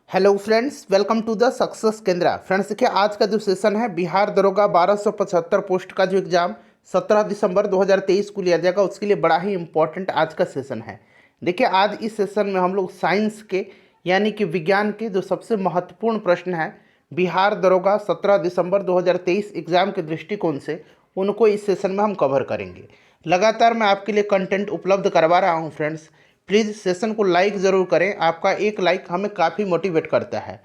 Hello friends, welcome to the success Kendra. Friends देखिए, आज का जो सेशन है बिहार दरोगा 1275 पोस्ट का जो एग्ज़ाम 17 दिसंबर 2023 को लिया जाएगा, उसके लिए बड़ा ही इंपॉर्टेंट आज का सेशन है। देखिए, आज इस सेशन में हम लोग साइंस के यानी कि विज्ञान के जो सबसे महत्वपूर्ण प्रश्न है बिहार दरोगा 17 दिसंबर 2023 एग्ज़ाम के दृष्टिकोण से, उनको इस सेशन में हम कवर करेंगे। लगातार मैं आपके लिए कंटेंट उपलब्ध करवा रहा हूँ फ्रेंड्स। प्लीज़ सेशन को लाइक ज़रूर करें, आपका एक लाइक हमें काफ़ी मोटिवेट करता है।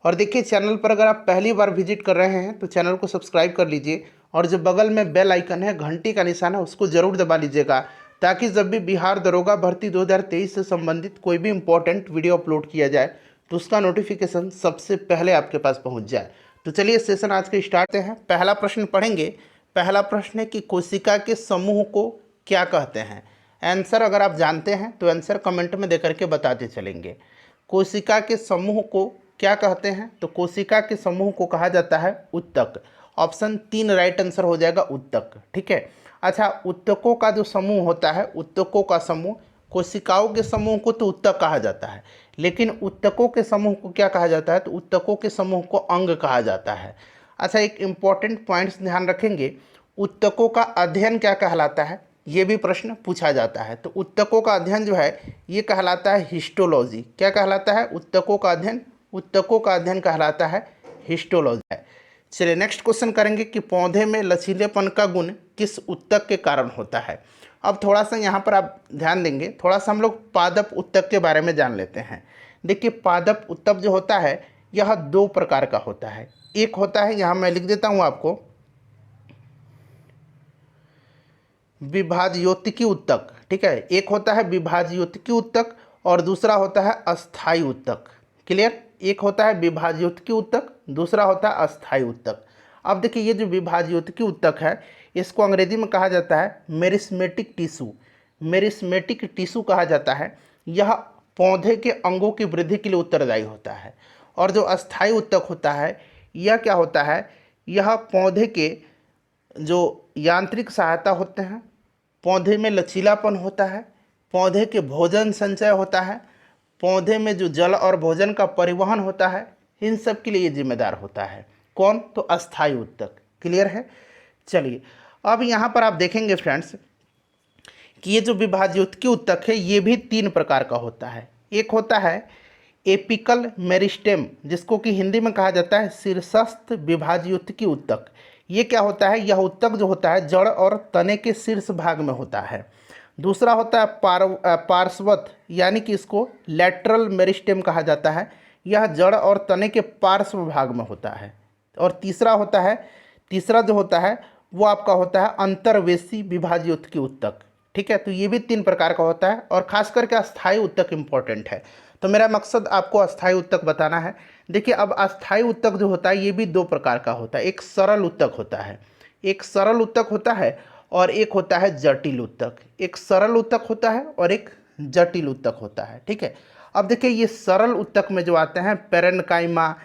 और देखिए, चैनल पर अगर आप पहली बार विजिट कर रहे हैं तो चैनल को सब्सक्राइब कर लीजिए, और जो बगल में बेल आइकन है, घंटी का निशान है, उसको ज़रूर दबा लीजिएगा, ताकि जब भी बिहार दरोगा भर्ती 2023 से संबंधित कोई भी इंपॉर्टेंट वीडियो अपलोड किया जाए तो उसका नोटिफिकेशन सबसे पहले आपके पास पहुँच जाए। तो चलिए सेशन आज के स्टार्ट हैं। पहला प्रश्न पढ़ेंगे। पहला प्रश्न है कि कोशिका के समूह को क्या कहते हैं। आंसर अगर आप जानते हैं तो आंसर कमेंट में देकर के बताते चलेंगे। कोशिका के समूह को क्या कहते हैं, तो कोशिका के समूह को कहा जाता है उत्तक। ऑप्शन 3 राइट आंसर हो जाएगा, उत्तक। ठीक है। अच्छा, उत्तकों का जो समूह होता है, उत्तकों का समूह, कोशिकाओं के समूह को तो उत्तक कहा जाता है, लेकिन उत्तकों के समूह को क्या कहा जाता है, तो उत्तकों के समूह को अंग कहा जाता है। अच्छा, एक इम्पॉर्टेंट पॉइंट्स ध्यान रखेंगे। उत्तकों का अध्ययन क्या कहलाता है, ये भी प्रश्न पूछा जाता है। तो उत्तकों का अध्ययन जो है ये कहलाता है हिस्टोलॉजी। क्या कहलाता है? उत्तकों का अध्ययन, उत्तकों का अध्ययन कहलाता है हिस्टोलॉजी। चलिए नेक्स्ट क्वेश्चन करेंगे कि पौधे में लचीलेपन का गुण किस उत्तक के कारण होता है। अब थोड़ा सा यहाँ पर आप ध्यान देंगे, थोड़ा सा हम लोग पादप उत्तक के बारे में जान लेते हैं। देखिए, पादप उत्तक जो होता है यह 2 प्रकार का होता है। एक होता है, यहाँ मैं लिख देता हूँ आपको, विभाज्योतिकी उत्तक। ठीक है, एक होता है विभाज्योतिकी उत्तक और दूसरा होता है अस्थायी उत्तक। क्लियर? एक होता है विभाज्योतिकी उत्तक, दूसरा होता है अस्थायी उत्तक। अब देखिए, ये जो विभाज्योतिकी उत्तक है इसको अंग्रेजी में कहा जाता है मेरिस्मेटिक टिश्यू। मेरिस्मेटिक टिश्यू कहा जाता है। यह पौधे के अंगों की वृद्धि के लिए उत्तरदायी होता है। और जो अस्थायी उत्तक होता है यह क्या होता है, यह पौधे के जो यांत्रिक सहायता होते हैं, पौधे में लचीलापन होता है, पौधे के भोजन संचय होता है, पौधे में जो जल और भोजन का परिवहन होता है, इन सब के लिए ये जिम्मेदार होता है। कौन? तो अस्थायी उत्तक। क्लियर है? चलिए, अब यहाँ पर आप देखेंगे फ्रेंड्स कि ये जो विभाज्योतिकी उत्तक है ये भी 3 प्रकार का होता है। एक होता है एपिकल मेरिस्टेम, जिसको कि हिंदी में कहा जाता है शीर्षस्थ विभाज्योतिकी उत्तक। ये क्या होता है? यह उत्तक जो होता है जड़ और तने के शीर्ष भाग में होता है। दूसरा होता है पार्श्वत, यानी कि इसको लैटरल मेरिस्टेम कहा जाता है। यह जड़ और तने के पार्श्व भाग में होता है। और तीसरा जो होता है वो आपका होता है अंतर्वेशी विभाज्योतिकी उत्तक। ठीक है, तो ये भी 3 प्रकार का होता है, और खास करके अस्थायी उत्तक इम्पोर्टेंट है। तो मेरा मकसद आपको अस्थायी उत्तक बताना है। देखिए, अब अस्थायी उत्तक जो होता है ये भी 2 प्रकार का होता है। एक सरल उत्तक होता है, एक सरल उत्तक होता है, और एक होता है जटिल उत्तक। एक सरल उत्तक होता है और एक जटिल उत्तक होता है। ठीक है। अब देखिए, ये सरल उत्तक में जो आते हैं पेरेन्काइमा,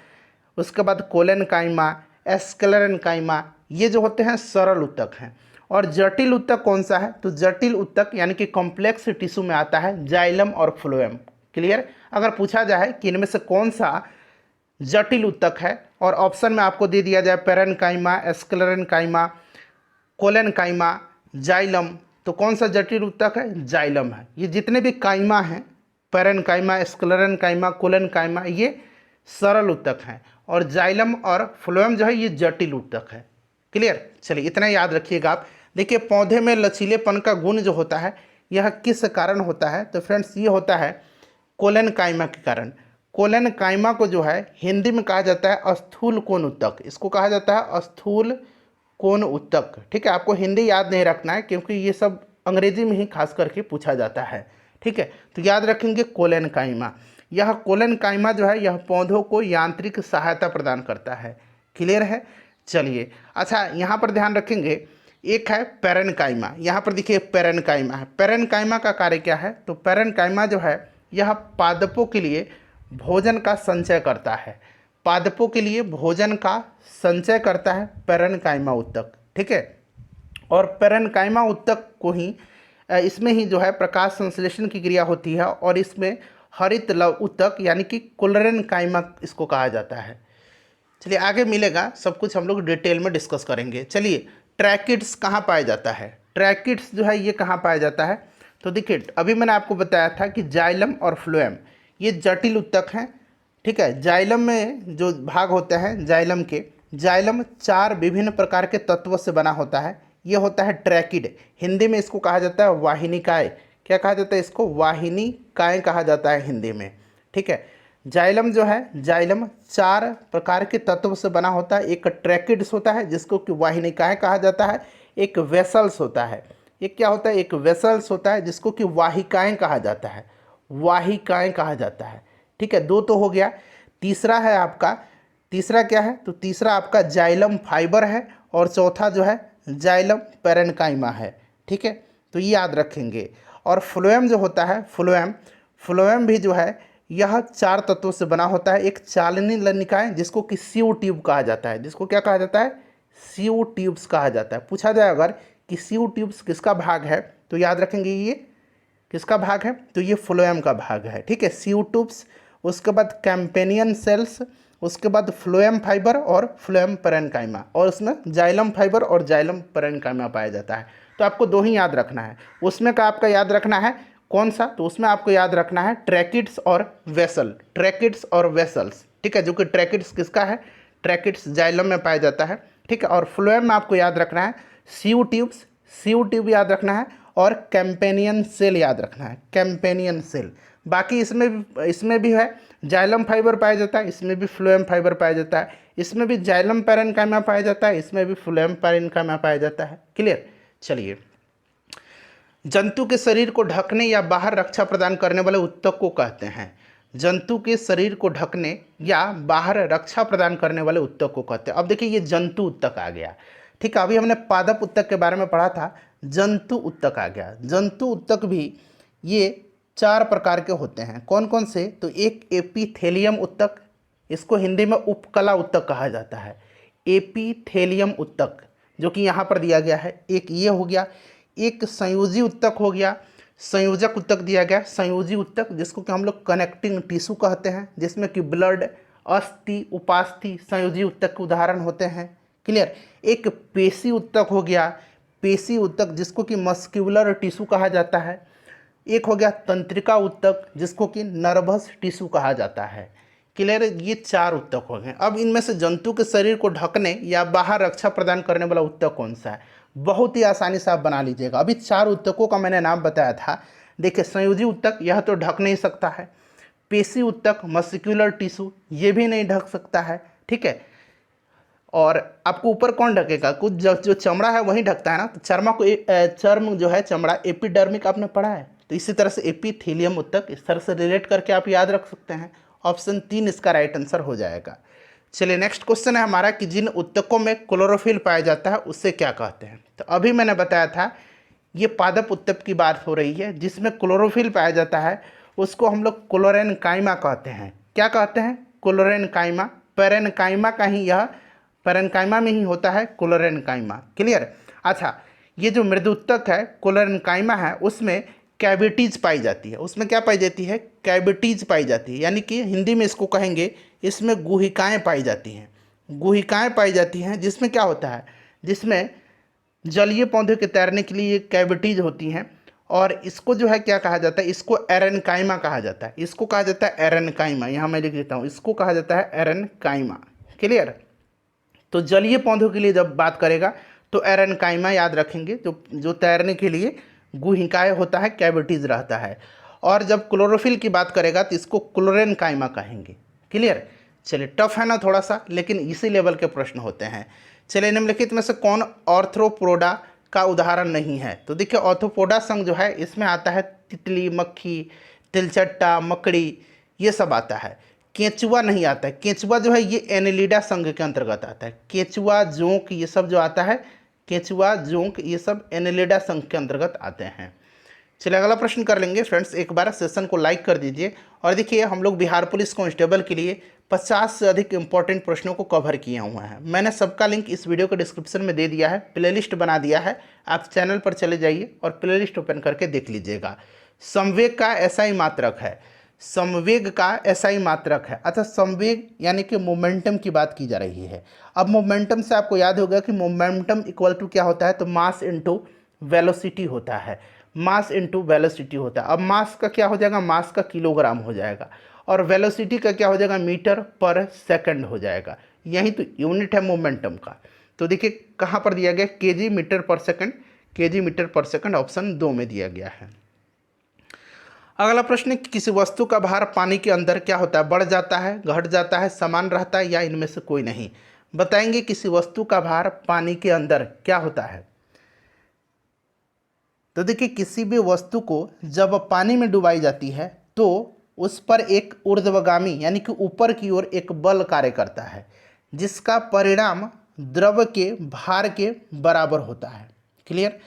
उसके बाद कोलेनकाइमा, एस्क्लेरेन्काइमा, ये जो होते हैं सरल उत्तक हैं। और जटिल उत्तक कौन सा है? तो जटिल उत्तक यानी कि कॉम्प्लेक्स टिश्यू में आता है जाइलम और फ्लोएम। क्लियर? अगर पूछा जाए कि इनमें से कौन सा जटिल उत्तक है, और ऑप्शन में आपको दे दिया जाए पेरेन्काइमा, एस्क्लेरेन्काइमा, कोलेनकाइमा, जाइलम, तो कौन सा जटिल उत्तक है? जाइलम है। ये जितने भी काइमा हैं, पेरेन्काइमा, एस्क्लेरेन्काइमा, कोलेनकाइमा, ये सरल उत्तक हैं, और जाइलम और फ्लोएम जो है ये जटिल उत्तक है। क्लियर? चलिए, इतना याद रखिएगा आप। देखिए, पौधे में लचीलेपन का गुण जो होता है यह किस कारण होता है, तो फ्रेंड्स ये होता है कोलेनकाइमा के कारण। कोलेनकाइमा को जो है हिंदी में कहा जाता है स्थूल कोण उत्तक। इसको कहा जाता है स्थूल कोण उत्तक। ठीक है, आपको हिंदी याद नहीं रखना है क्योंकि ये सब अंग्रेजी में ही खास करके पूछा जाता है। ठीक है, तो याद रखेंगे कोलेनकाइमा। यह कोलेनकाइमा जो है यह पौधों को यांत्रिक सहायता प्रदान करता है। क्लियर है? चलिए, अच्छा यहाँ पर ध्यान रखेंगे, एक है पेरेन्काइमा। यहाँ पर देखिए पेरेन्काइमा है। पेरेन्काइमा का कार्य क्या है? तो पेरेन्काइमा जो है यह पादपों के लिए भोजन का संचय करता है। पादपों के लिए भोजन का संचय करता है पेरेन्काइमा उत्तक। ठीक है, और पेरेन्काइमा उत्तक को ही इसमें ही जो है प्रकाश संश्लेषण की क्रिया होती है, और इसमें हरित लव ऊतक यानी कि क्लोरेनकाइमा इसको कहा जाता है। चलिए आगे मिलेगा, सब कुछ हम लोग डिटेल में डिस्कस करेंगे। चलिए ट्रैकिड्स कहाँ पाया जाता है? ट्रैकिड्स जो है ये कहाँ पाया जाता है? तो देखिए अभी मैंने आपको बताया था कि जाइलम और फ्लोएम ये जटिल ऊतक हैं, ठीक है। जाइलम में जो भाग होते हैं जाइलम के, जाइलम 4 विभिन्न प्रकार के तत्वों से बना होता है। ये होता है ट्रैकिड, हिंदी में इसको कहा जाता है वाहिनिकाय। क्या कहा जाता है इसको? वाहिनिकाय कहा जाता है हिंदी में, ठीक है। जाइलम जो है, जाइलम 4 प्रकार के तत्व से बना होता है। एक ट्रैकिड्स होता है जिसको कि वाहिनिकाय कहा जाता है, एक वेसल्स होता है। एक क्या होता है? एक वेसल्स होता है जिसको कि वाहिकाएं कहा जाता है, वाहिकाएं कहा जाता है, ठीक है। 2 तो हो गया। तीसरा है आपका, तीसरा क्या है? तो तीसरा आपका जाइलम फाइबर है और चौथा जो है जाइलम पैरेन्काइमा है, ठीक है। तो ये याद रखेंगे। और फ्लोएम जो होता है, फ्लोएम भी जो है यह 4 तत्वों से बना होता है। एक चालनी लनिकाएं जिसको कि सीओ ट्यूब कहा जाता है, जिसको क्या कहा जाता है? सीओ ट्यूब्स कहा जाता है। पूछा जाए अगर कि सीओ ट्यूब्स किसका भाग है तो याद रखेंगे ये किसका भाग है? तो ये फ्लोएम का भाग है, ठीक है। सीओ ट्यूब्स, उसके बाद कैम्पेनियन सेल्स, उसके बाद फ्लोएम फाइबर और फ्लोएम पैरेन्काइमा, और उसमें जाइलम फाइबर और जाइलम पैरेन्काइमा पाया जाता है। तो आपको 2 ही याद रखना है। उसमें का आपका याद रखना है कौन सा? तो उसमें आपको याद रखना है ट्रैकिड्स और वेसल, ट्रैकिड्स और वेसल्स, ठीक है। जो कि ट्रैकिड्स किसका है? ट्रैकिड्स जाइलम में पाया जाता है, ठीक है। और फ्लोएम में आपको याद रखना है सीओ ट्यूब्स, सीओ ट्यूब याद रखना है, और कैम्पेनियन सेल याद रखना है, कैम्पेनियन सेल। बाकी इसमें भी है जाइलम फाइबर पाया जाता है, इसमें भी फ्लोएम फाइबर पाया जाता है, इसमें भी जाइलम पैरेन्काइमा पाया जाता है, इसमें भी फ्लोएम पैरेन्काइमा पाया जाता है। क्लियर? चलिए, जंतु के शरीर को ढकने या बाहर रक्षा प्रदान करने वाले ऊतक को कहते हैं। जंतु के शरीर को ढकने या बाहर रक्षा प्रदान करने वाले ऊतक को कहते हैं। अब देखिए ये जंतु ऊतक आ गया, ठीक है। अभी हमने पादप ऊतक के बारे में पढ़ा था, जंतु ऊतक आ गया। जंतु ऊतक भी ये 4 प्रकार के होते हैं। कौन कौन से? तो एक एपिथेलियम ऊतक, इसको हिंदी में उपकला ऊतक कहा जाता है, एपिथेलियम ऊतक, जो कि यहाँ पर दिया गया है। एक ये हो गया। एक संयोजी ऊतक हो गया, संयोजक ऊतक दिया गया, संयोजी ऊतक, जिसको कि हम लोग कनेक्टिंग टिश्यू कहते हैं, जिसमें कि ब्लड, अस्थि, उपास्थि संयोजी ऊतक के उदाहरण होते हैं। क्लियर? एक पेशी ऊतक हो गया, पेशी ऊतक जिसको कि मस्क्यूलर टिश्यू कहा जाता है। एक हो गया तंत्रिका ऊतक जिसको कि नर्वस टिश्यू कहा जाता है। क्लियर? ये 4 ऊतक हो गए। अब इनमें से जंतु के शरीर को ढकने या बाहर रक्षा प्रदान करने वाला ऊतक कौन सा है? बहुत ही आसानी से आप बना लीजिएगा। अभी 4 ऊतकों का मैंने नाम बताया था। देखिए, संयोजी ऊतक यह तो ढक नहीं सकता है, पेशी ऊतक मस्क्यूलर टिश्यू ये भी नहीं ढक सकता है, ठीक है। और आपको ऊपर कौन ढकेगा? कुछ जो चमड़ा है वही ढकता है ना। तो चर्म जो है चमड़ा, एपिडर्मिक आपने पढ़ा है। तो इसी तरह से एपिथेलियम ऊतक, इस तरह से रिलेट करके आप याद रख सकते हैं। ऑप्शन 3 इसका राइट आंसर हो जाएगा। चलिए नेक्स्ट क्वेश्चन है हमारा कि जिन ऊतकों में क्लोरोफिल पाया जाता है उससे क्या कहते हैं? तो अभी मैंने बताया था ये पादप ऊतक की बात हो रही है, जिसमें क्लोरोफिल पाया जाता है उसको हम लोग क्लोरेनकाइमा कहते हैं। क्या कहते हैं? क्लोरेनकाइमा। पैरेन्काइमा का ही यह, पैरेन्काइमा में ही होता है क्लोरेनकाइमा। क्लियर? अच्छा, ये जो मृदुतक है क्लोरेनकाइमा है उसमें कैविटीज पाई जाती है। उसमें क्या पाई जाती है? कैविटीज पाई जाती है, यानी कि हिंदी में इसको कहेंगे इसमें गुहिकाएं पाई जाती हैं। गुहिकाएं पाई जाती हैं जिसमें क्या होता है? जिसमें जलीय पौधे के तैरने के लिए कैविटीज होती हैं। और इसको जो है क्या कहा जाता है? इसको एरेन्काइमा कहा जाता है। इसको कहा जाता है एरेन्काइमा। यहाँ मैं लिख देता हूँ, इसको कहा जाता है एरेन्काइमा। क्लियर? तो जलीय पौधों के लिए जब बात करेगा तो एरेन्काइमा याद रखेंगे, जो तैरने के लिए गुहिकाएं होता है, कैविटीज रहता है। और जब क्लोरोफिल की बात करेगा तो इसको क्लोरेनकाइमा कहेंगे। क्लियर? चलिए, टफ है ना थोड़ा सा, लेकिन इसी लेवल के प्रश्न होते हैं। चलिए, निम्नलिखित में से कौन आर्थ्रोपोडा का उदाहरण नहीं है? तो देखिए, आर्थ्रोपोडा संघ जो है इसमें आता है तितली, मक्खी, तिलचट्टा, मकड़ी, ये सब आता है। केंचुआ नहीं आता है। केंचुआ जो है ये एनेलिडा संघ के अंतर्गत आता है। केंचुआ, जोंक, ये सब जो आता है, केंचुआ, जोंक, ये सब एनेलिडा संघ के अंतर्गत आते हैं। चलिए अगला प्रश्न कर लेंगे। फ्रेंड्स, एक बार सेशन को लाइक कर दीजिए। और देखिए, हम लोग बिहार पुलिस कांस्टेबल के लिए 50 से अधिक इंपॉर्टेंट प्रश्नों को कवर किए हुए हैं। मैंने सबका लिंक इस वीडियो के डिस्क्रिप्शन में दे दिया है, प्लेलिस्ट बना दिया है। आप चैनल पर चले जाइए और प्लेलिस्ट ओपन करके देख लीजिएगा। संवेग का ऐसा ही मात्रक है, संवेग का एसआई मात्रक है। अच्छा, संवेग यानी कि मोमेंटम की बात की जा रही है। अब मोमेंटम से आपको याद होगा कि मोमेंटम इक्वल टू क्या होता है, तो मास इनटू वेलोसिटी होता है। मास इनटू वेलोसिटी होता है। अब मास का क्या हो जाएगा, मास का किलोग्राम हो जाएगा, और वेलोसिटी का क्या हो जाएगा, मीटर पर सेकंड हो जाएगा। यही तो यूनिट है मोमेंटम का। तो देखिए कहाँ पर दिया गया, केजी मीटर पर सेकंड, केजी मीटर पर सेकंड, ऑप्शन 2 में दिया गया है। अगला प्रश्न, किसी वस्तु का भार पानी के अंदर क्या होता है, बढ़ जाता है, घट जाता है, समान रहता है, या इनमें से कोई नहीं। बताएंगे किसी वस्तु का भार पानी के अंदर क्या होता है। तो देखिए किसी भी वस्तु को जब पानी में डुबाई जाती है तो उस पर एक ऊर्ध्वगामी यानी कि ऊपर की ओर एक बल कार्य करता है, जिसका परिणाम द्रव के भार के बराबर होता है। क्लियर,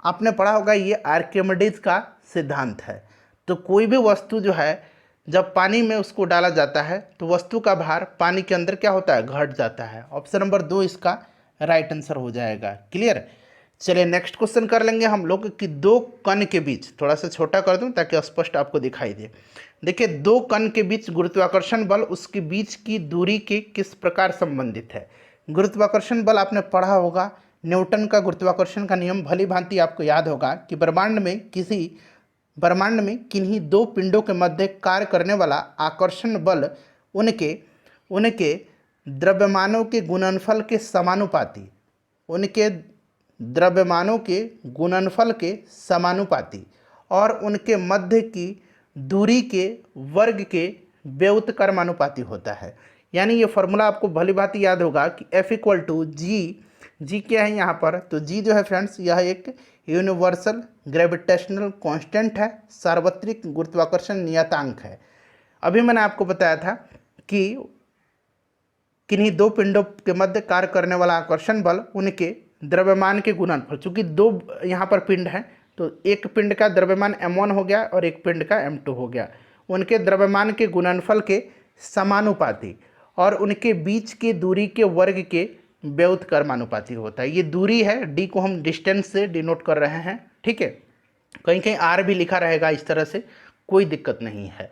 आपने पढ़ा होगा, ये आर्किमिडीज का सिद्धांत है। तो कोई भी वस्तु जो है जब पानी में उसको डाला जाता है तो वस्तु का भार पानी के अंदर क्या होता है, घट जाता है। ऑप्शन नंबर 2 इसका राइट आंसर हो जाएगा। क्लियर, चलिए नेक्स्ट क्वेश्चन कर लेंगे हम लोग कि दो कण के बीच, थोड़ा सा छोटा कर दूं ताकि स्पष्ट आपको दिखाई दे। देखिए दो कण के बीच गुरुत्वाकर्षण बल उसके बीच की दूरी के किस प्रकार संबंधित है। गुरुत्वाकर्षण बल आपने पढ़ा होगा, न्यूटन का गुरुत्वाकर्षण का नियम भली भांति आपको याद होगा कि ब्रह्मांड में किन्हीं दो पिंडों के मध्य कार्य करने वाला आकर्षण बल उनके द्रव्यमानों के गुणनफल के समानुपाती, उनके द्रव्यमानों के गुणनफल के समानुपाती और उनके मध्य की दूरी के वर्ग के व्युत्क्रमानुपाती होता है। यानी ये फॉर्मूला आपको भली भांति याद होगा कि F इक्वल टू जी क्या है यहाँ पर, तो जी जो है फ्रेंड्स यह एक यूनिवर्सल ग्रेविटेशनल कांस्टेंट है, सार्वत्रिक गुरुत्वाकर्षण नियतांक है। अभी मैंने आपको बताया था कि किन्हीं दो पिंडों के मध्य कार्य करने वाला आकर्षण बल उनके द्रव्यमान के गुणनफल, चूंकि दो यहाँ पर पिंड हैं तो एक पिंड का द्रव्यमान m1 हो गया और एक पिंड का m2 हो गया, उनके द्रव्यमान के गुणनफल के समानुपाती और उनके बीच की दूरी के वर्ग के व्युत्क्रमानुपाती होता है। ये दूरी है, d को हम डिस्टेंस से डिनोट कर रहे हैं, ठीक है। कहीं कहीं r भी लिखा रहेगा, इस तरह से कोई दिक्कत नहीं है।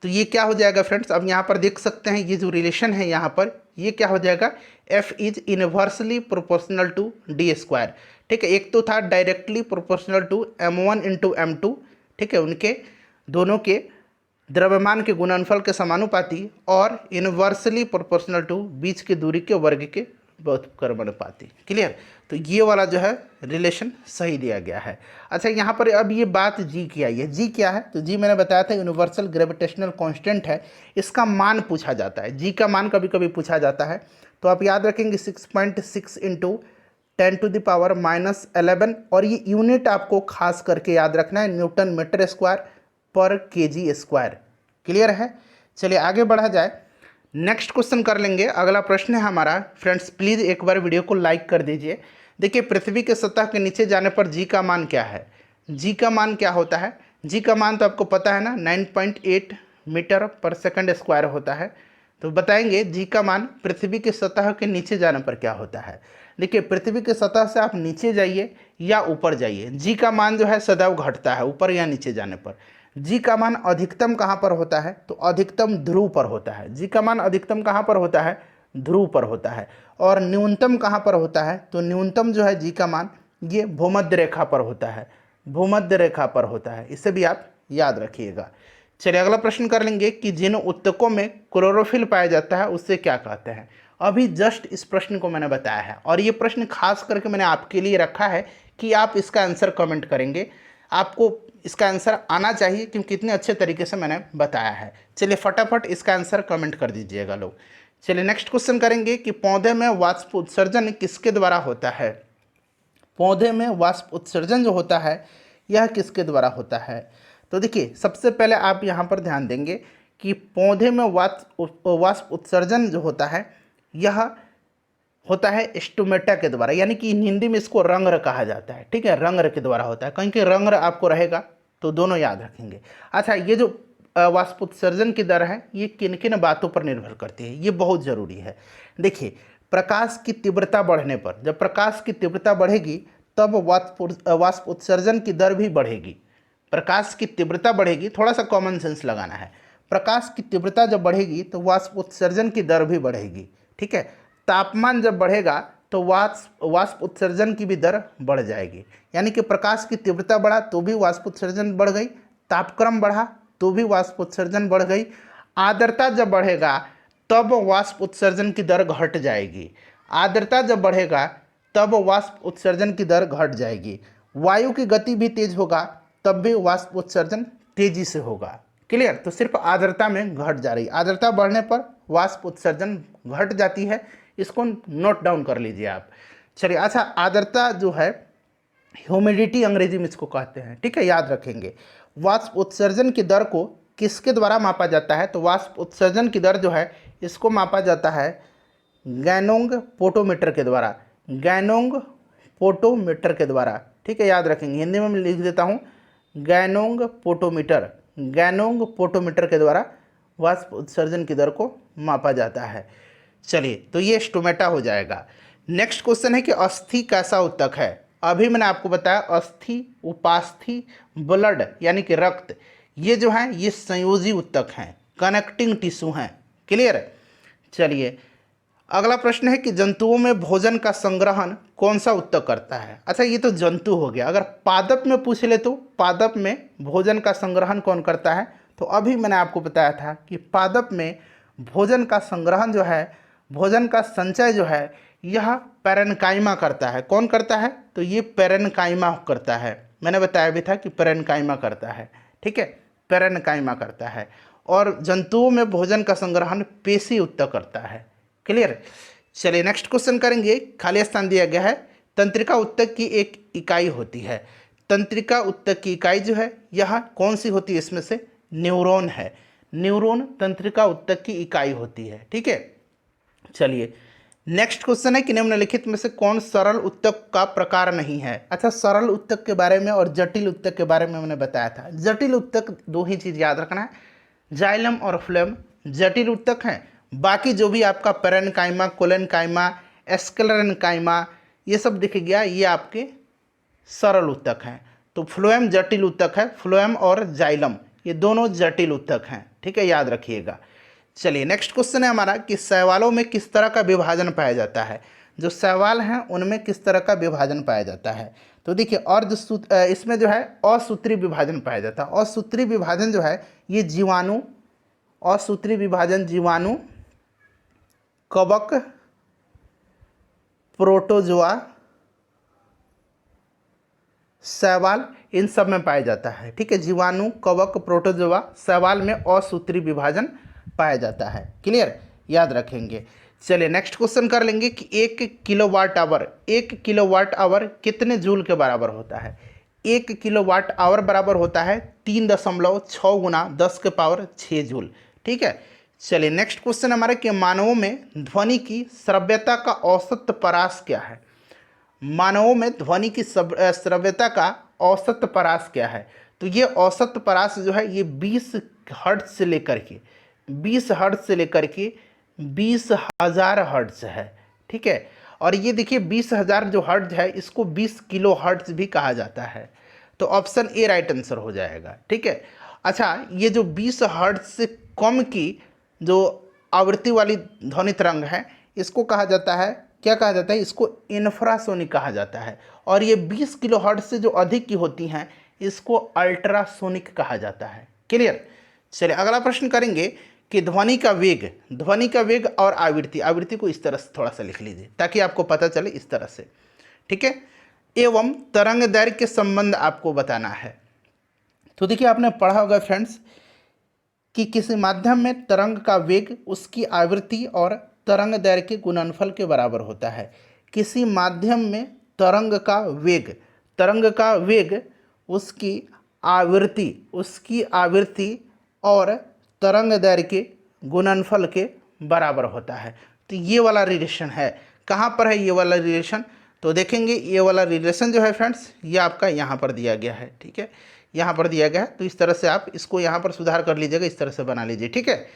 तो ये क्या हो जाएगा फ्रेंड्स, अब यहाँ पर देख सकते हैं ये जो रिलेशन है यहाँ पर, ये क्या हो जाएगा, F is inversely proportional to D square. ठीक है, एक तो था directly proportional to m1 into m2, ठीक है, उनके दोनों के द्रव्यमान के गुणनफल के समानुपाती और इनवर्सली प्रोपोर्शनल टू बीच की दूरी के वर्ग के व्युत्क्रमानुपाती। क्लियर, तो ये वाला जो है रिलेशन सही दिया गया है। अच्छा, यहाँ पर अब ये बात जी की आई है। जी क्या है, तो जी मैंने बताया था यूनिवर्सल ग्रेविटेशनल कांस्टेंट है, इसका मान पूछा जाता है। जी का मान कभी कभी पूछा जाता है, तो आप याद रखेंगे 6.6 इंटू 10⁻⁻11, और ये यूनिट आपको खास करके याद रखना है, न्यूटन मीटर स्क्वायर पर केजी स्क्वायर। क्लियर है, चलिए आगे बढ़ा जाए, नेक्स्ट क्वेश्चन कर लेंगे। अगला प्रश्न है हमारा, फ्रेंड्स प्लीज़ एक बार वीडियो को लाइक कर दीजिए। देखिए पृथ्वी के सतह के नीचे जाने पर जी का मान क्या है। जी का मान क्या होता है, जी का मान तो आपको पता है ना, 9.8 मीटर पर सेकंड स्क्वायर होता है। तो बताएंगे जी का मान पृथ्वी के सतह के नीचे जाने पर क्या होता है। देखिए पृथ्वी के सतह से आप नीचे जाइए या ऊपर जाइए, जी का मान जो है सदैव घटता है ऊपर या नीचे जाने पर। जी का मान अधिकतम कहाँ पर होता है, तो अधिकतम ध्रुव पर होता है। जी का मान अधिकतम कहाँ पर होता है, ध्रुव पर होता है। और न्यूनतम कहाँ पर होता है, तो न्यूनतम जो है जी का मान ये भूमध्य रेखा पर होता है, भूमध्य रेखा पर होता है, इसे भी आप याद रखिएगा। चलिए अगला प्रश्न कर लेंगे कि जिन उत्तकों में क्लोरोफिल पाया जाता है उससे क्या कहते हैं। अभी जस्ट इस प्रश्न को मैंने बताया है, और ये प्रश्न खास करके मैंने आपके लिए रखा है कि आप इसका आंसर कमेंट करेंगे। आपको इसका आंसर आना चाहिए क्योंकि इतने अच्छे तरीके से मैंने बताया है। चलिए फटाफट इसका आंसर कमेंट कर दीजिएगा लोग। चलिए नेक्स्ट क्वेश्चन करेंगे कि पौधे में वाष्प उत्सर्जन किसके द्वारा होता है। पौधे में वाष्प उत्सर्जन जो होता है यह किसके द्वारा होता है। तो देखिए सबसे पहले आप यहाँ पर ध्यान देंगे कि पौधे में वाष्प उत्सर्जन जो होता है यह होता है स्टोमेटा के द्वारा, यानी कि हिंदी में इसको रंग्र कहा जाता है। ठीक है, रंग्र के द्वारा होता है, कहीं के रंग्र आपको रहेगा तो दोनों याद रखेंगे। अच्छा, ये जो वाष्पोत्सर्जन की दर है ये किन किन बातों पर निर्भर करती है, ये बहुत ज़रूरी है। देखिए प्रकाश की तीव्रता बढ़ने पर, जब प्रकाश की तीव्रता बढ़ेगी तब वाष्पोत्सर्जन की दर भी बढ़ेगी। प्रकाश की तीव्रता बढ़ेगी, थोड़ा सा कॉमन सेंस लगाना है। प्रकाश की तीव्रता जब बढ़ेगी तो वाष्प उत्सर्जन की दर भी बढ़ेगी, ठीक है। तापमान जब बढ़ेगा तो वाष्प उत्सर्जन की भी दर बढ़ जाएगी, यानी कि प्रकाश की तीव्रता बढ़ा तो भी वाष्प उत्सर्जन बढ़ गई, तापक्रम बढ़ा तो भी वाष्प उत्सर्जन बढ़ गई, आर्द्रता जब बढ़ेगा तब वाष्प उत्सर्जन की दर घट जाएगी, आर्द्रता जब बढ़ेगा तब वाष्प उत्सर्जन की दर घट जाएगी, वायु की गति भी तेज होगा तब भी वाष्प उत्सर्जन तेजी से होगा। क्लियर। तो सिर्फ आर्द्रता में घट जा रही, आर्द्रता बढ़ने पर वाष्प उत्सर्जन घट जाती है, इसको नोट डाउन कर लीजिए आप। चलिए, अच्छा, आर्द्रता जो है ह्यूमिडिटी अंग्रेजी में इसको कहते हैं, ठीक है, याद रखेंगे। वाष्प उत्सर्जन की दर को किसके द्वारा मापा जाता है? तो वाष्प उत्सर्जन की दर जो है इसको मापा जाता है गैनोंग पोटोमीटर के द्वारा, गैनोंग पोटोमीटर के द्वारा, ठीक है, याद रखेंगे। हिंदी में मैं लिख देता हूँ, गैनोंग पोटोमीटर, गैनोंग पोटोमीटर के द्वारा वाष्प उत्सर्जन की दर को मापा जाता है। चलिए, तो ये स्टोमेटा हो जाएगा। नेक्स्ट क्वेश्चन है कि अस्थि कैसा ऊतक है? अभी मैंने आपको बताया अस्थि, उपास्थि, ब्लड यानी कि रक्त, ये जो है ये संयोजी ऊतक हैं, कनेक्टिंग टिश्यू हैं। क्लियर है। चलिए, अगला प्रश्न है कि जंतुओं में भोजन का संग्रहण कौन सा ऊतक करता है? अच्छा, ये तो जंतु हो गया। अगर पादप में पूछ ले तो पादप में भोजन का संग्रहण कौन करता है? तो अभी मैंने आपको बताया था कि पादप में भोजन का संग्रहण जो है, भोजन का संचय जो है, यह पैरेन्काइमा करता है। कौन करता है? तो ये पैरेन्काइमा करता है। मैंने बताया भी था कि पैरेन्काइमा करता है, ठीक है, पैरेन्काइमा करता है। और जंतुओं में भोजन का संग्रहण पेशी ऊतक करता है। क्लियर। चलिए, नेक्स्ट क्वेश्चन करेंगे। खाली स्थान दिया गया है, तंत्रिका ऊतक की एक इकाई होती है। तंत्रिका ऊतक की इकाई जो है यह कौन सी होती है? इसमें से न्यूरॉन है। न्यूरॉन तंत्रिका ऊतक की इकाई होती है, ठीक है। चलिए, नेक्स्ट क्वेश्चन है कि निम्नलिखित में से कौन सरल ऊतक का प्रकार नहीं है? अच्छा, सरल ऊतक के बारे में और जटिल ऊतक के बारे में मैंने बताया था। जटिल ऊतक दो ही चीज़ याद रखना है, जाइलम और फ्लोएम जटिल ऊतक हैं। बाकी जो भी आपका पैरेन्काइमा, कोलेन्काइमा, एस्क्लेरेन्काइमा, ये सब दिख गया, ये आपके सरल ऊतक हैं। तो फ्लोएम जटिल ऊतक है, फ्लोएम और जाइलम ये दोनों जटिल ऊतक हैं, ठीक है, याद रखिएगा। चलिए, नेक्स्ट क्वेश्चन है हमारा कि शैवालों में किस तरह का विभाजन पाया जाता है? जो शैवाल हैं उनमें किस तरह का विभाजन पाया जाता है? तो देखिए, इसमें जो है असूत्री विभाजन पाया जाता है। असूत्री विभाजन जो है ये जीवाणु, असूत्री विभाजन जीवाणु, कवक, प्रोटोजोआ, शैवाल, इन सब में पाया जाता है, ठीक है। जीवाणु, कवक, प्रोटोजोआ, शैवाल में असूत्री विभाजन पाया जाता है। क्लियर, याद रखेंगे। चलिए, नेक्स्ट क्वेश्चन कर लेंगे कि 1 किलोवाट आवर कितने जूल के बराबर होता है? 1 किलोवाट आवर बराबर होता है 3.6 गुना 10⁶ जूल, ठीक है। चलिए, नेक्स्ट क्वेश्चन हमारा कि मानवों में ध्वनि की श्रव्यता का औसत परास क्या है? मानवों में ध्वनि की श्रव्यता का औसत परास क्या है? तो ये औसत परास जो है ये 20 हर्ट्ज से लेकर के 20,000 हर्ट्ज है, ठीक है। और ये देखिए 20,000 जो हर्ट्ज है इसको 20 किलो हर्ट्ज भी कहा जाता है। तो ऑप्शन ए राइट आंसर हो जाएगा, ठीक है। अच्छा, ये जो 20 हर्ट्ज से कम की जो आवृत्ति वाली ध्वनि तरंग है इसको कहा जाता है, क्या कहा जाता है? इसको इंफ्रासोनिक कहा जाता है। और ये 20 किलो हर्ट्ज से जो अधिक की होती हैं इसको अल्ट्रासोनिक कहा जाता है। क्लियर। चलिए, अगला प्रश्न करेंगे कि ध्वनि का वेग और आवृत्ति को इस तरह से थोड़ा सा लिख लीजिए ताकि आपको पता चले इस तरह से, ठीक है। एवं तरंग दैर्घ्य के संबंध आपको बताना है। तो देखिए, आपने पढ़ा होगा फ्रेंड्स कि किसी माध्यम में तरंग का वेग उसकी आवृत्ति और तरंग दैर्घ्य के गुणनफल के बराबर होता है। किसी माध्यम में तरंग का वेग उसकी आवृत्ति और तरंग दैर्घ्य के गुणनफल के बराबर होता है। तो ये वाला रिलेशन है। कहाँ पर है ये वाला रिलेशन? तो देखेंगे, ये वाला रिलेशन जो है फ्रेंड्स ये आपका यहाँ पर दिया गया है, ठीक है, यहाँ पर दिया गया है। तो इस तरह से आप इसको यहाँ पर सुधार कर लीजिएगा, इस तरह से बना लीजिए, ठीक है।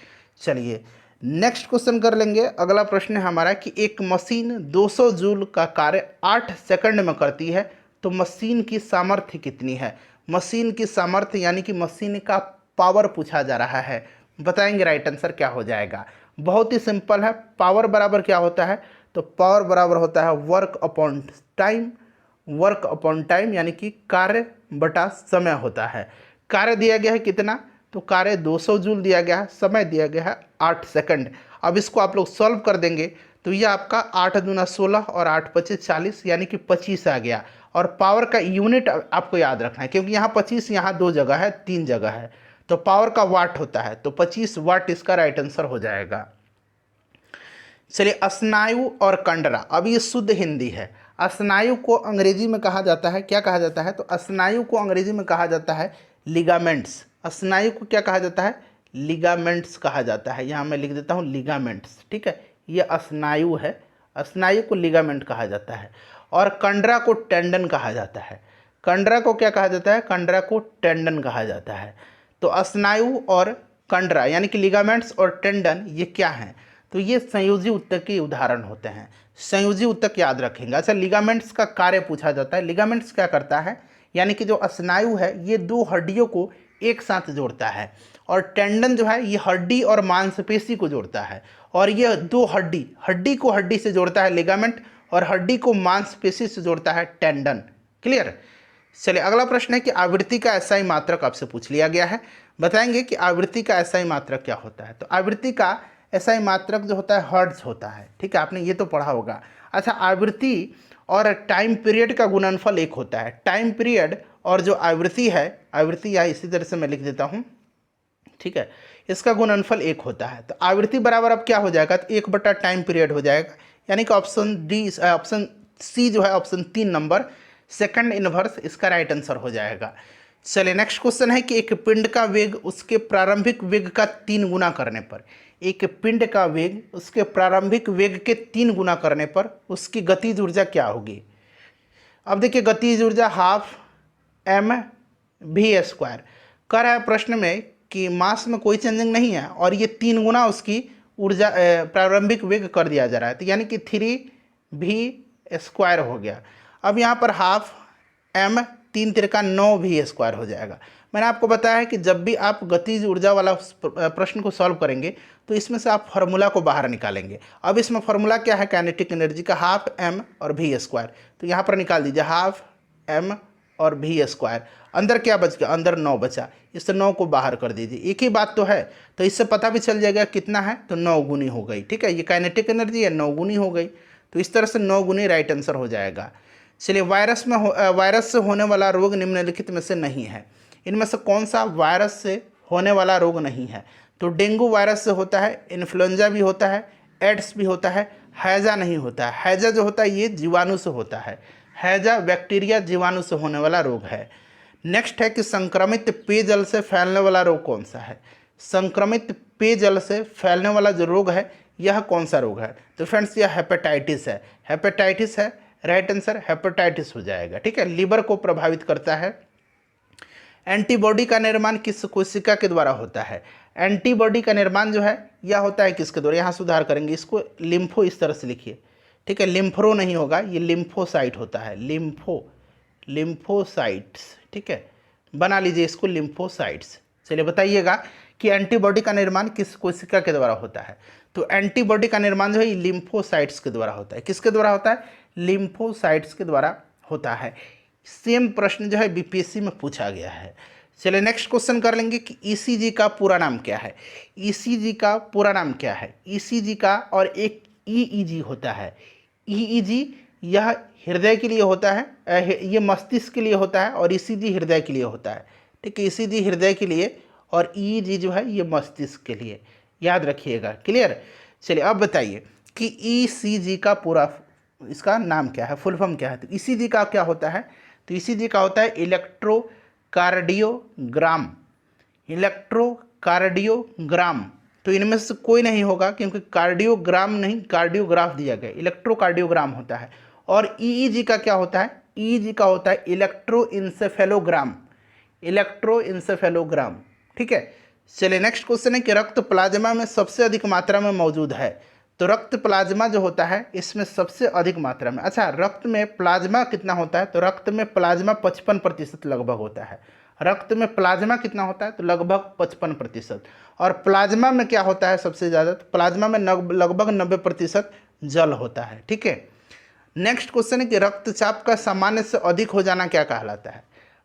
चलिए, नेक्स्ट क्वेश्चन कर लेंगे। अगला प्रश्न है हमारा कि एक मशीन 200 जूल का कार्य 8 सेकंड में करती है, तो मशीन की सामर्थ्य कितनी है? मशीन की सामर्थ्य यानी कि मशीन का पावर पूछा जा रहा है। बताएंगे राइट आंसर क्या हो जाएगा। बहुत ही सिंपल है। पावर बराबर क्या होता है, तो पावर बराबर होता है work upon time. Work upon time यानी कि कार्य बटा समय होता है। कार्य दिया गया है कितना, तो कार्य 200 जूल दिया गया है, समय दिया गया है 8 सेकंड। अब इसको आप लोग सॉल्व कर देंगे तो ये आपका 8 दूना 16 और 8 पच्चीस 40 यानी कि 25 आ गया। और पावर का यूनिट आपको याद रखना है, क्योंकि यहाँ 25 यहाँ 2 जगह है 3 जगह है, तो पावर का वाट होता है, तो 25 वाट इसका राइट आंसर हो जाएगा। चलिए, स्नायु और कंडरा, अब ये शुद्ध हिंदी है। स्नायु को अंग्रेजी में कहा जाता है, क्या कहा जाता है, तो स्नायु को अंग्रेजी में कहा जाता है लिगामेंट्स। स्नायु को क्या कहा जाता है, लिगामेंट्स कहा जाता है। यहाँ मैं लिख देता हूँ लिगामेंट्स, ठीक है, ये स्नायु है, स्नायु को लिगामेंट कहा जाता है। और कंडरा को टेंडन कहा जाता है। कंडरा को क्या कहा जाता है, कंडरा को टेंडन कहा जाता है। तो स्नायु और कंडरा यानी कि लिगामेंट्स और टेंडन ये क्या हैं, तो ये संयोजी ऊतक के उदाहरण होते हैं। संयोजी ऊतक याद रखेंगे। अच्छा, लिगामेंट्स का कार्य पूछा जाता है। लिगामेंट्स क्या करता है, यानी कि जो स्नायु है ये दो हड्डियों को एक साथ जोड़ता है, और टेंडन जो है ये हड्डी और मांसपेशी को जोड़ता है। और ये दो हड्डी को हड्डी से जोड़ता है लिगामेंट, और हड्डी को मांसपेशी से जोड़ता है टेंडन। क्लियर। चलिए, अगला प्रश्न है कि आवृत्ति का एसआई मात्रक आपसे पूछ लिया गया है। बताएंगे कि आवृत्ति का एसआई मात्रक क्या होता है। तो आवृत्ति का एसआई मात्रक जो होता है हर्ट्ज होता है, ठीक है, आपने ये तो पढ़ा होगा। अच्छा, आवृत्ति और टाइम पीरियड का गुणनफल एक होता है। टाइम पीरियड और जो आवृत्ति है, आवृत्ति या इसी तरह से मैं लिख देता हूँ, ठीक है, इसका गुणनफल एक होता है। तो आवृत्ति बराबर अब क्या हो जाएगा, तो 1 बटा टाइम पीरियड हो जाएगा, यानी कि ऑप्शन सी जो है, ऑप्शन 3 नंबर सेकंड इनवर्स इसका राइट आंसर हो जाएगा। चलिए, नेक्स्ट क्वेश्चन है कि एक पिंड का वेग उसके प्रारंभिक वेग का 3 गुना करने पर, एक पिंड का वेग उसके प्रारंभिक वेग के 3 गुना करने पर उसकी गतिज ऊर्जा क्या होगी। अब देखिए, गतिज ऊर्जा हाफ mv² कर रहा है प्रश्न में कि मास में कोई चेंजिंग नहीं है, और ये 3 गुना उसकी ऊर्जा प्रारंभिक वेग कर दिया जा रहा है, तो यानी कि 3v² हो गया। अब यहाँ पर हाफ m 3 तिरका 9v² हो जाएगा। मैंने आपको बताया है कि जब भी आप गतिज ऊर्जा वाला प्रश्न को सॉल्व करेंगे तो इसमें से आप फार्मूला को बाहर निकालेंगे। अब इसमें फार्मूला क्या है, काइनेटिक एनर्जी का हाफ m और v², तो यहाँ पर निकाल दीजिए हाफ m और v²। अंदर क्या बच गया, अंदर 9 बचा, इससे 9 को बाहर कर दीजिए। एक ही बात तो है, तो इससे पता भी चल जाएगा कितना है, तो 9 गुनी हो गई, ठीक है, ये काइनेटिक एनर्जी है, 9 गुनी हो गई, तो इस तरह से 9 गुनी राइट आंसर हो जाएगा। चलिए, वायरस से होने वाला रोग निम्नलिखित में से नहीं है। इनमें से कौन सा वायरस से होने वाला रोग नहीं है, तो डेंगू वायरस से होता है, इन्फ्लुएंजा भी होता है, एड्स भी होता है, हैजा नहीं होता है। हैजा जो होता है ये जीवाणु से होता है, हैजा बैक्टीरिया जीवाणु से होने वाला रोग है। नेक्स्ट है कि संक्रमित पेयजल से फैलने वाला रोग कौन सा है। संक्रमित पेयजल से फैलने वाला जो रोग है यह कौन सा रोग है, तो फ्रेंड्स यह हेपेटाइटिस है। हेपेटाइटिस है, राइट आंसर हेपेटाइटिस हो जाएगा, ठीक है। लीवर को प्रभावित करता है। एंटीबॉडी का निर्माण किस कोशिका के द्वारा होता है। एंटीबॉडी का निर्माण जो है यह होता है किसके द्वारा, यहाँ सुधार करेंगे, इसको लिम्फो इस तरह से लिखिए, ठीक है, लिम्फरो नहीं होगा, ये लिम्फोसाइट होता है, लिम्फोसाइट्स, ठीक है, बना लीजिए इसको लिम्फोसाइट्स। चलिए, बताइएगा कि एंटीबॉडी का निर्माण किस कोशिका के द्वारा होता है। तो एंटीबॉडी का निर्माण जो है लिम्फोसाइट्स के द्वारा होता है। किसके द्वारा होता है, लिम्फोसाइट्स के द्वारा होता है। सेम प्रश्न जो है बीपीएससी में पूछा गया है। चलिए, नेक्स्ट क्वेश्चन कर लेंगे कि ईसीजी का पूरा नाम क्या है। ईसीजी का पूरा नाम क्या है। ईसीजी का और एक ईईजी होता है। ईईजी यह हृदय के लिए होता है, ये मस्तिष्क के लिए होता है, और ईसीजी हृदय के लिए होता है, ठीक है, ईसीजी हृदय के लिए और ईईजी जो है ये मस्तिष्क के लिए, याद रखिएगा। क्लियर। चलिए, अब बताइए कि ईसीजी का पूरा इसका नाम क्या है, फुल फॉर्म क्या है। तो ईसीजी का क्या होता है, तो ईसीजी का होता है इलेक्ट्रोकार्डियोग्राम। इलेक्ट्रोकार्डियोग्राम, तो इनमें से कोई नहीं होगा, क्योंकि कार्डियोग्राम नहीं कार्डियोग्राफ दिया गया, इलेक्ट्रोकार्डियोग्राम होता है। और ईईजी का क्या होता है, ईईजी का होता है इलेक्ट्रोइंसेफेलोग्राम, इलेक्ट्रोइंसेफेलोग्राम, ठीक है। चलिए, नेक्स्ट क्वेश्चन है कि रक्त प्लाज्मा में सबसे अधिक मात्रा में मौजूद है। तो रक्त प्लाज्मा जो होता है इसमें सबसे अधिक मात्रा में, अच्छा, रक्त में प्लाज्मा कितना होता है, तो रक्त में प्लाज्मा 55% लगभग होता है। रक्त में प्लाज्मा कितना होता है, तो लगभग 55%। और प्लाज्मा में क्या होता है सबसे ज़्यादा, तो प्लाज्मा में लगभग 90% जल होता है। ठीक है, नेक्स्ट क्वेश्चन है कि रक्तचाप का सामान्य से अधिक हो जाना क्या कहलाता है।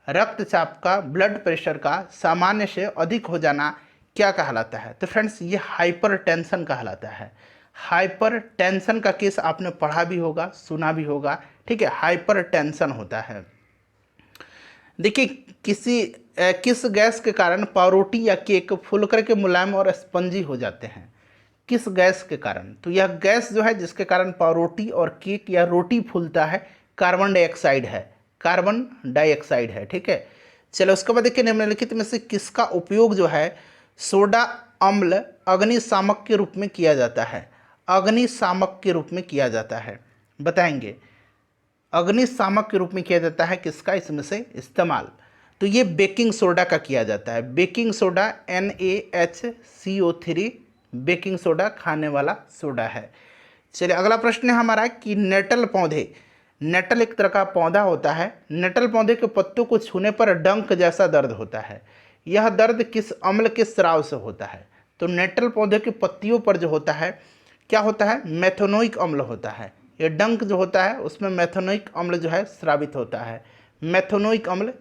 रक्तचाप का, ब्लड प्रेशर का सामान्य से अधिक हो जाना क्या कहलाता है, तो फ्रेंड्स ये हाइपरटेंशन कहलाता है। हाइपरटेंशन का केस आपने पढ़ा भी होगा, सुना भी होगा। ठीक है, हाइपरटेंशन होता है। देखिए किस गैस के कारण पावरोटी या केक फूल करके मुलायम और स्पंजी हो जाते हैं, किस गैस के कारण, तो यह गैस जो है जिसके कारण पावरोटी और केक या रोटी फूलता है, कार्बन डाइऑक्साइड है, कार्बन डाइऑक्साइड है। ठीक है, चलो उसके बाद देखिए निम्नलिखित में से किसका उपयोग जो है सोडा अम्ल अग्निशामक के रूप में किया जाता है, अग्निशामक के रूप में किया जाता है, बताएंगे। अग्निशामक के रूप में किया जाता है किसका इसमें से इस्तेमाल, तो ये बेकिंग सोडा का किया जाता है। Baking soda NaHCO3 baking soda खाने वाला सोडा है। चलिए अगला प्रश्न है हमारा कि नेटल पौधे, नेटल एक तरह का पौधा होता है, नेटल पौधे के पत्तों को छूने पर डंक जैसा दर्द होता है, यह दर्द किस अम्ल के स्राव से होता है, तो नेटल पौधे की पत्तियों पर जो होता है क्या होता है, मेथनोइक अम्ल होता है। ये डंक जो होता है उसमें मेथनोइक अम्ल जो है स्रावित होता है, मेथनोइक अम्ल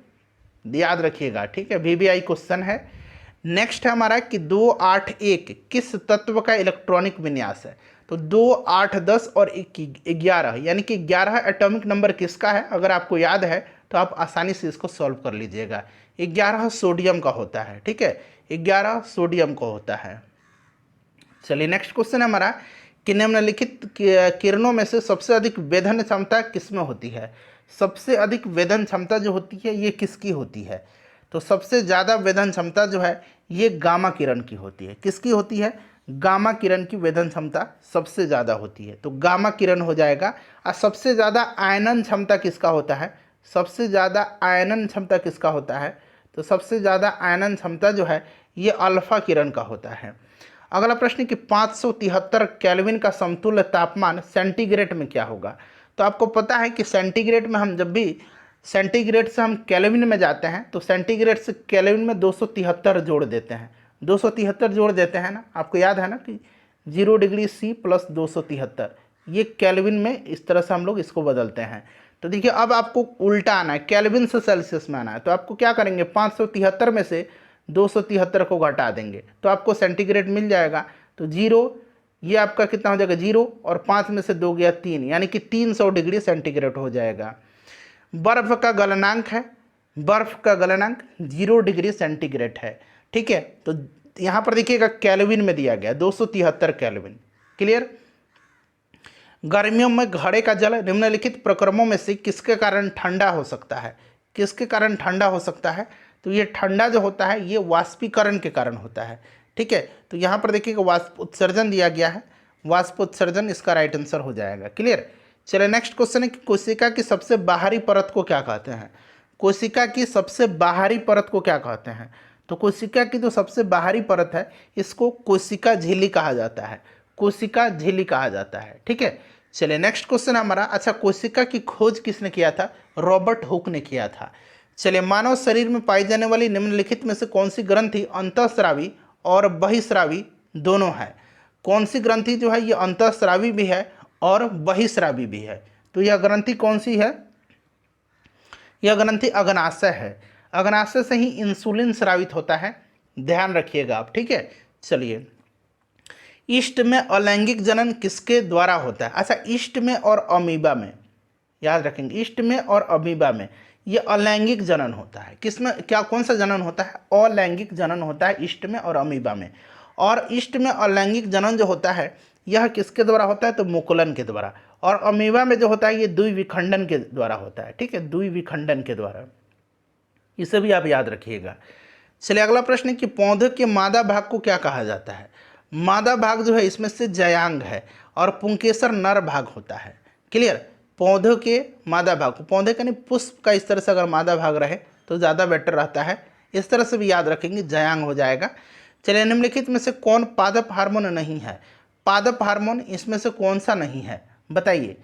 याद रखिएगा। ठीक है, VBI क्वेश्चन है। नेक्स्ट है हमारा कि 2, 8, 1 किस तत्व का इलेक्ट्रॉनिक विन्यास है, तो 2, 8, 10 और 11 यानी कि 11 एटॉमिक नंबर किसका है, अगर आपको याद है तो आप आसानी से इसको सॉल्व कर लीजिएगा। 11 सोडियम का होता है। ठीक है, 11 सोडियम का होता है। चलिए नेक्स्ट क्वेश्चन है हमारा कि निम्नलिखित किरणों में से सबसे अधिक वेधन क्षमता किसमें होती है, सबसे अधिक वेधन क्षमता जो होती है ये किसकी होती है, तो सबसे ज़्यादा वेधन क्षमता जो है ये गामा किरण की होती है। किसकी होती है, गामा किरण की वेधन क्षमता सबसे ज़्यादा होती है, तो गामा किरण हो जाएगा। और सबसे ज़्यादा आयनन क्षमता किसका होता है, सबसे ज़्यादा आयनन क्षमता किसका होता है, तो सबसे ज़्यादा आयनन क्षमता जो है ये अल्फा किरण का होता है। अगला प्रश्न कि 573 केल्विन का समतुल्य तापमान सेंटीग्रेड में क्या होगा, तो आपको पता है कि सेंटीग्रेड में हम जब भी सेंटीग्रेड से हम केल्विन में जाते हैं तो सेंटीग्रेड से केल्विन में 273 जोड़ देते हैं, 273 जोड़ देते हैं ना, आपको याद है ना कि 0 डिग्री C प्लस 273 ये केल्विन में इस तरह से हम लोग इसको बदलते हैं। तो देखिए अब आपको उल्टा आना है, केल्विन से सेल्सियस में आना है, तो आपको क्या करेंगे 573 में से 273 को घटा देंगे तो आपको सेंटीग्रेड मिल जाएगा। तो 0 ये आपका कितना हो जाएगा 0 और 5 में से 2 गया 3 यानी कि 300 डिग्री सेंटीग्रेड हो जाएगा। बर्फ का गलनांक है, बर्फ का गलनांक 0 डिग्री सेंटीग्रेड है। ठीक है, तो यहाँ पर देखिएगा केल्विन में दिया गया 273 केल्विन। क्लियर। गर्मियों में घड़े का जल निम्नलिखित प्रक्रमों में से किसके कारण ठंडा हो सकता है, किसके कारण ठंडा हो सकता है, तो ये ठंडा जो होता है ये वाष्पीकरण के कारण होता है। ठीक है, तो यहाँ पर देखिएगा वाष्प उत्सर्जन दिया गया है, वाष्प उत्सर्जन इसका राइट आंसर हो जाएगा। क्लियर। चलिए नेक्स्ट क्वेश्चन है कि कोशिका की सबसे बाहरी परत को क्या कहते हैं, कोशिका की सबसे बाहरी परत को क्या कहते हैं, तो कोशिका की जो सबसे बाहरी परत है इसको कोशिका झिल्ली कहा जाता है, कोशिका झिल्ली कहा जाता है। ठीक है, चलिए नेक्स्ट क्वेश्चन हमारा, अच्छा कोशिका की खोज किसने किया था, रॉबर्ट हुक ने किया था। चलिए मानव शरीर में पाई जाने वाली निम्नलिखित में से कौन सी ग्रंथि अंतःस्रावी और बहिस्रावी दोनों है, कौन सी ग्रंथि जो है ये अंतःस्रावी भी है और बहिस्रावी भी है, तो यह ग्रंथि कौन सी है, यह ग्रंथि अग्नाशय है, अग्नाशय से ही इंसुलिन स्रावित होता है, ध्यान रखिएगा आप। ठीक है, चलिए ईस्ट में अलैंगिक जनन किसके द्वारा होता है, अच्छा ईस्ट में और अमीबा में याद रखेंगे, ईस्ट में और अमीबा में ये अलैंगिक जनन होता है, किसमें क्या कौन सा जनन होता है, अलैंगिक जनन होता है ईस्ट में और अमीबा में। और ईस्ट में अलैंगिक जनन जो होता है यह किसके द्वारा होता है, तो मुकुलन के द्वारा, और अमीबा में जो होता है ये द्विविखंडन के द्वारा होता है। ठीक है, द्विविखंडन के द्वारा, इसे भी आप याद रखिएगा। चलिए अगला प्रश्न है कि पौधे के मादा भाग को क्या कहा जाता है, मादा भाग जो है इसमें से जयांग है और पुंकेसर नर भाग होता है। क्लियर। पौधे के मादा भाग को, पौधे का नहीं पुष्प का इस तरह से अगर मादा भाग रहे तो ज़्यादा बेटर रहता है, इस तरह से भी याद रखेंगे, जयांग हो जाएगा। चलिए निम्नलिखित में से कौन पादप हार्मोन नहीं है, पादप हार्मोन इसमें से कौन सा नहीं है बताइए,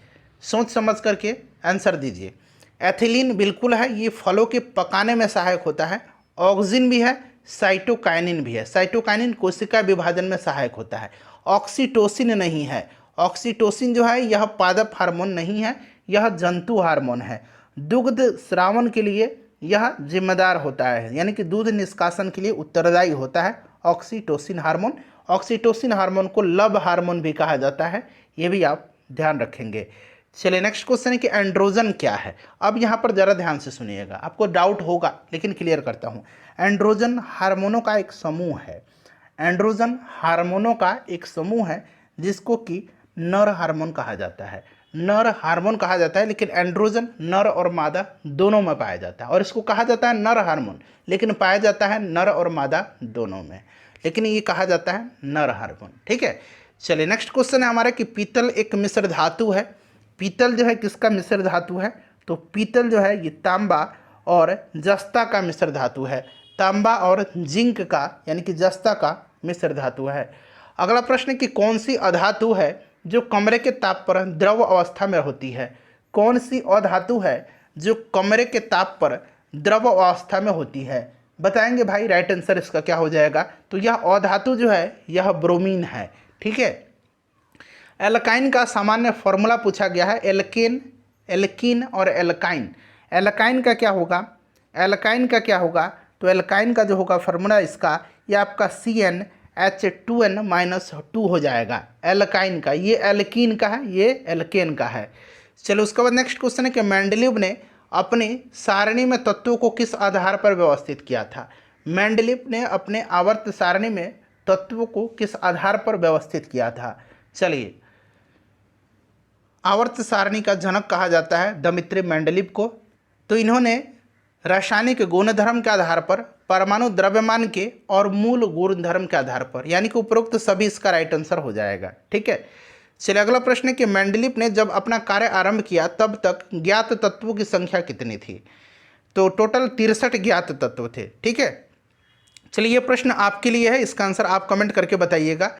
सोच समझ करके आंसर दीजिए। एथिलीन बिल्कुल है, ये फलों के पकाने में सहायक होता है ऑक्सिन भी है, साइटोकाइनिन भी है। साइटोकाइनिन कोशिका विभाजन में सहायक होता है। ऑक्सीटोसिन नहीं है। ऑक्सीटोसिन जो है यह पादप हार्मोन नहीं है, यह जंतु हार्मोन है। दुग्ध स्रावन के लिए यह जिम्मेदार होता है, यानी कि दूध निष्कासन के लिए उत्तरदायी होता है ऑक्सीटोसिन हार्मोन। ऑक्सीटोसिन हार्मोन को लव हार्मोन भी कहा जाता है, ये भी आप ध्यान रखेंगे। चलिए नेक्स्ट क्वेश्चन है कि एंड्रोजन क्या है। अब यहाँ पर ज़रा ध्यान से सुनिएगा, आपको डाउट होगा लेकिन क्लियर करता हूँ। एंड्रोजन हार्मोनों का एक समूह है। एंड्रोजन हार्मोनों का एक समूह है जिसको कि नर हार्मोन कहा जाता है। नर हार्मोन कहा जाता है, लेकिन एंड्रोजन नर और मादा दोनों में पाया जाता है। और इसको कहा जाता है नर हार्मोन, लेकिन पाया जाता है नर और मादा दोनों में, लेकिन ये कहा जाता है नर हार्मोन। ठीक है, चलिए नेक्स्ट क्वेश्चन है हमारा कि पीतल एक मिश्र धातु है। पीतल जो है किसका मिश्र धातु है? तो पीतल जो है ये तांबा और जस्ता का मिश्र धातु है। तांबा और जिंक का यानी कि जस्ता का मिश्र धातु है। अगला प्रश्न है कि कौन सी अधातु है जो कमरे के ताप पर द्रव अवस्था में होती है? कौन सी अधातु है जो कमरे के ताप पर द्रव अवस्था में होती है? बताएंगे भाई, राइट आंसर इसका क्या हो जाएगा? तो यह अधातु जो है यह ब्रोमीन है। ठीक है, एल्काइन का सामान्य फॉर्मूला पूछा गया है। एल्केन, एल्कीन और एल्काइन। एल्काइन का क्या होगा? एल्काइन का क्या होगा? तो एल्काइन का जो होगा फार्मूला इसका, ये आपका CnH2n-2 हो जाएगा एल्काइन का। ये एल्कीन का है, ये एल्केन का है। चलो उसके बाद नेक्स्ट क्वेश्चन है कि मेंडलीव ने अपनी सारणी में तत्वों को किस आधार पर व्यवस्थित किया था? मेंडलीव ने अपने आवर्त सारणी में तत्वों को किस आधार पर व्यवस्थित किया था? चलिए, आवर्त सारणी का जनक कहा जाता है दमित्री मेंडलीव को। तो इन्होंने रासायनिक गुणधर्म के आधार पर, परमाणु द्रव्यमान के और मूल गुणधर्म के आधार पर, यानी कि उपरोक्त सभी इसका राइट आंसर हो जाएगा। ठीक है, चलिए अगला प्रश्न है कि मेंडलीव ने जब अपना कार्य आरंभ किया तब तक ज्ञात तत्वों की संख्या कितनी थी? तो टोटल 63 ज्ञात तत्व थे। ठीक है, चलिए ये प्रश्न आपके लिए है, इसका आंसर आप कमेंट करके बताइएगा।